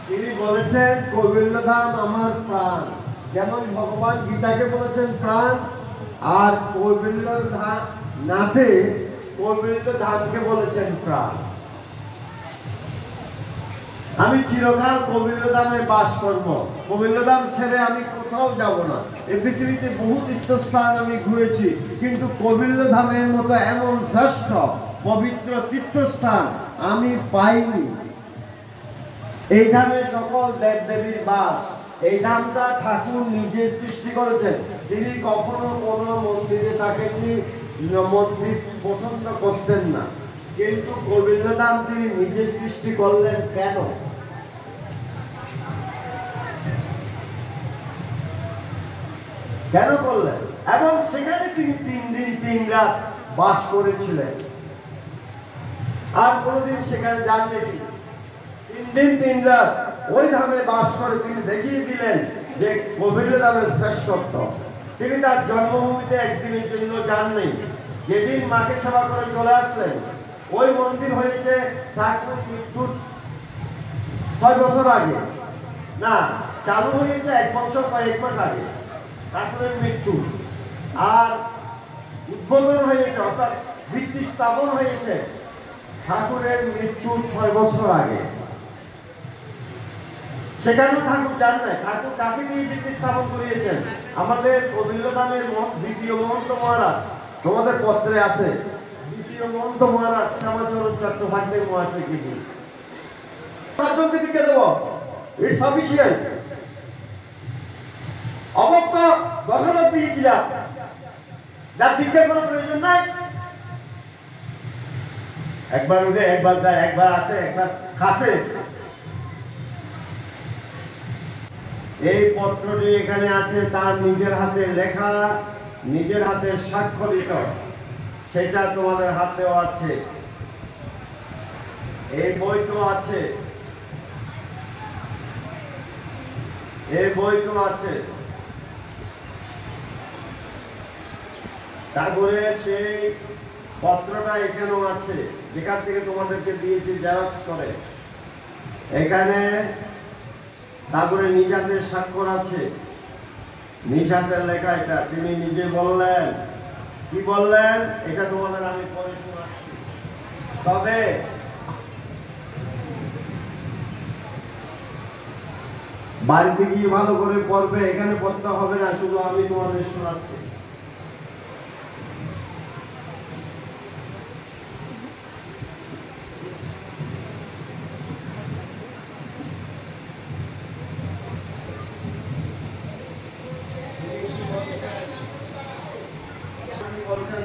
তিনি বলেছেন কৌবিল্য ধাম আমার প্রাণ, যেমন ভগবান গীতাকে বলেছেন প্রাণ, আর কৌবিল্য নাথে কৌবিল্য ধামকে বলেছেন প্রাণ। আমি চিরকাল কৌবিল্য ধামে বাস করব, কৌবিল্য ধাম ছেড়ে আমি কোথাও যাব না। এই পৃথিবীতে বহু তীর্থস্থান আমি ঘুরেছি, কিন্তু কৌবিল্য ধামের মতো এমন শ্রেষ্ঠ পবিত্র তীর্থস্থান আমি পাইনি। এই ধামে সকল দেব দেবীর বাস। এই ধামটা ঠাকুর নিজে সৃষ্টি করেছেন। তিনি কখনো কোনো মন্দিরে থাকেননি, মন্দির পছন্দ করতেন না, কিন্তু কৌবিল্য ধাম তিনি নিজে সৃষ্টি করলেন। কেন? কেন করলেন? এবং সেখানে তিনি 3 দিন 3 রাত বাস করেছিলেন। আর কোনদিন সেখানে যাননি। 3 দিন 3 রাত ওই ধামে বাস করে তিনি দেখিয়ে দিলেন যে কৌবিল্য ধামের শ্রেষ্ঠত্ব। তিনি তার জন্মভূমিতে একদিনের জন্য যাননি। যেদিন মাকে সেবা করে চলে আসলেন, ওই মন্দির হয়েছে ঠাকুর মৃত্যুর 6 বছর আগে, না চালু হয়েছে 1 বছর কয়েক মাস আগে ঠাকুরের মৃত্যু, আর উদ্বোধন হয়েছে অর্থাৎ ভিত্তি স্থাপন হয়েছে ঠাকুরের মৃত্যুর 6 বছর আগে। সেখানেও ঠাকুর যান নাই। ঠাকুর কাকে দিয়ে ভিত্তি স্থাপন করিয়েছেন? আমাদের কৌবিল্য ধামের দ্বিতীয় মহন্ত মহারাজ, তোমাদের পত্রে আছে, দ্বিতীয় মহন্ত মহারাজ শ্যামাচরণ চট্টোপাধ্যায় মহাশয়কে দিয়ে। 5 জনকে দিকে দেব, ইটস সাফিসিয়েন্ট। অবক্ত 10,000 দিয়ে দিলাম, যার দীক্ষার কোনো প্রয়োজন নাই। একবার উঠে একবার যায়, একবার আসে, একবার খাসে। এই পত্রটি এখানে আছে, তার নিজের হাতে লেখা, নিজের হাতে স্বাক্ষরিত। সেটা তোমাদের হাতেও আছে। এই বই তো আছে, এই বই তো আছে। ঠাকুরের সেই পত্রটা এখানেও আছে, যেখান থেকে তোমাদেরকে দিয়েছি জেরক্স করে। এখানে ঠাকুরের নিজ হাতের স্বাক্ষর আছে, নিজ হাতের লেখা। এটা তিনি নিজে বললেন। কি বললেন এটা তোমাদের আমি পড়ে শোনাচ্ছি। তবে বাড়িতে গিয়ে ভালো করে পড়বে, এখানে পড়তে হবে না, শুধু আমি তোমাদের শোনাচ্ছি।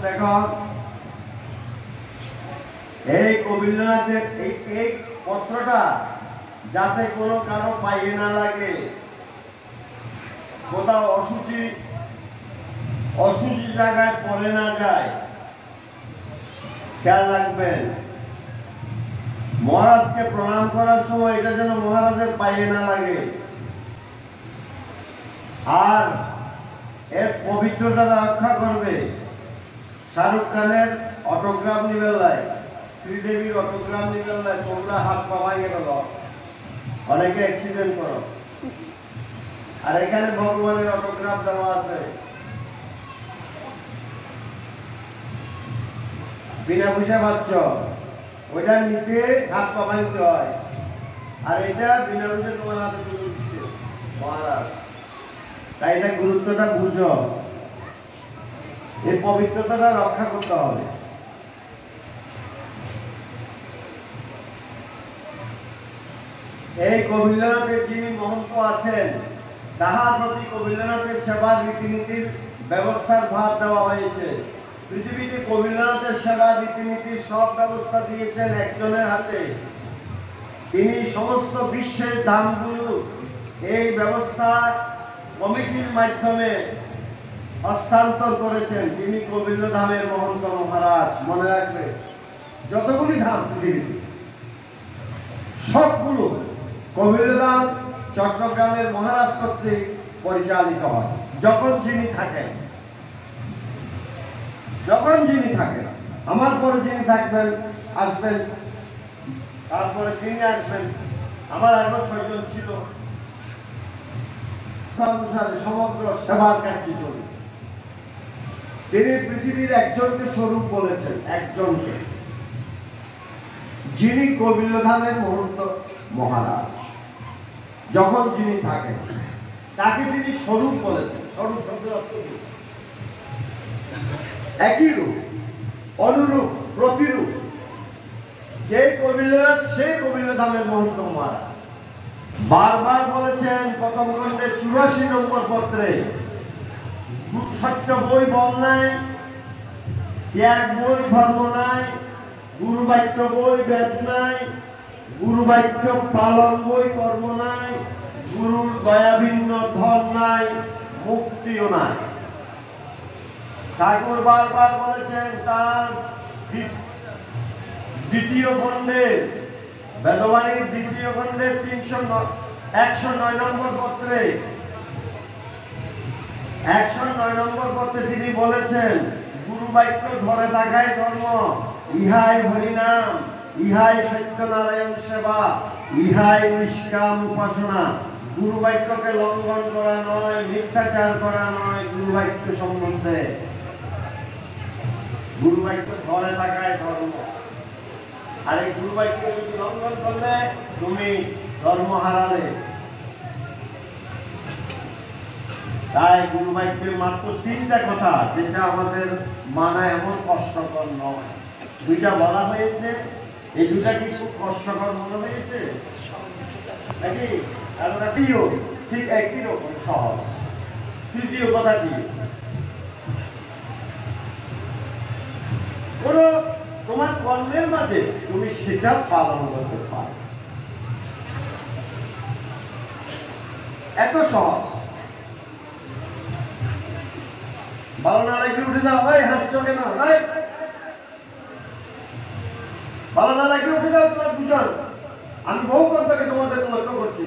দেখো, এই কৌবিল্যনাথের এই পত্রটা যাতে কোনো কারো পায়ে না লাগে, কোথাও অসুচি জায়গায় পড়ে না যায়, খেয়াল রাখবেন। মহারাজকে প্রণাম করার সময় এটা যেন মহারাজের পায়ে না লাগে। আর এর পবিত্রতা রক্ষা করবে। শাহরুখ খানের অটোগ্রাফ নিবেলায়, শ্রীদেবীর অটোগ্রাফ নিবেলায় তোমরা হাত পাবাইয়ে গেল, অনেকে অ্যাক্সিডেন্ট করো। আর এখানে ভগবানের অটোগ্রাফ দেওয়া আছে, বিনা পয়সা পাচ্ছ। ওইটা নিতে হাত পাবাইতে হয়, আর এটা বিনা পয়সা তোমার হাতে তুলে দিচ্ছে মহারাজ। তাই এটা গুরুত্বটা বুঝো, এই পবিত্রতাটা রক্ষা করতে হবে। এই কৌবিল্যনাথের যিনি মহন্ত আছেন, তাহার প্রতি কৌবিল্যনাথের সেবার রীতিনীতির ব্যবস্থার ভার দেওয়া হয়েছে। পৃথিবীতে কৌবিল্যনাথের সেবা রীতিনীতির সব ব্যবস্থা দিয়েছেন একজনের হাতে। তিনি সমস্ত বিশ্বের ধামগুলো এই ব্যবস্থা কমিটির মাধ্যমে হস্তান্তর করেছেন। তিনি কৌবিল্য ধামের মহন্ত মহারাজ। মনে রাখবে, যতগুলি ধাম পৃথিবীতে সবগুলো কৌবিল্য ধাম চট্টগ্রামের মহারাজ কর্তৃক পরিচালিত হয়। যখন যিনি থাকেন, আমার পরে যিনি থাকবেন, আসবেন, তারপরে তিনি আসবেন, আমার আরো 6 জন ছিল। সংসারে সমগ্র সেবার কাজটি চলে। তিনি পৃথিবীর একজনকে স্বরূপ বলেছেন, একজনকে, যিনি কবিল্লধামের মহন্ত মহারাজ। যখন যিনি থাকেন তাকে তিনি স্বরূপ বলেছেন। স্বরূপ শব্দের অর্থ কি? একই রূপ, অনুরূপ, প্রতিরূপ। যে কবিল্লরাজ সেই কবিল্লধামের মহন্ত মহারাজ। বারবার বলেছেন প্রথম খণ্ডের 84 নম্বর পত্রে, সত্য বই বল নাই, ত্যাগ বই ধর্ম নাই, গুরু বাক্য বই বেদ নাই, গুরু বাক্য পালন বই কর্ম নাই, গুরুর দয়াভিন্ন ধন নাই, মুক্তিও নাই। ঠাকুর বারবার বলেছেন তার দ্বিতীয় খণ্ডের, বেদবাণীর দ্বিতীয় খণ্ডের 109 নম্বর পত্রে, 109 নম্বর পত্রে তিনি বলেছেন, গুরু বাক্য ধরে থাকাই ধর্ম, ইহাই হরিনাম, ইহাই সত্যনারায়ণ সেবা, ইহাই নিষ্কাম উপাসনা। গুরু বাক্যকে লঙ্ঘন করা নয়, মিথ্যাচার করা নয়। গুরু বাক্য সম্বন্ধে গুরু বাক্য ধরে থাকাই ধর্ম। আর এই গুরু বাক্য যদি লঙ্ঘন করলে তুমি ধর্ম হারালে। তাই গুরু বাক্যের মাত্র 3টা কথা, যেটা আমাদের মানা এমন কষ্টকর নয়। 2টা বলা হয়েছে, এই 2টা কি খুব কষ্টকর মনে হয়েছে নাকি? আর তৃতীয় ঠিক একই রকম সহজ। তৃতীয় কথা কি? কোনো তোমার কর্মের মাঝে তুমি সেটা পালন করতে পারো। এত সহজ। ভালো না লাগলে উঠে যাও, ভাই হাসছো কেন? ভাই ভালো না লাগলে উঠে যাও, তোমার দুজন। আমি বহু কথা তোমাদের লক্ষ্য করছি।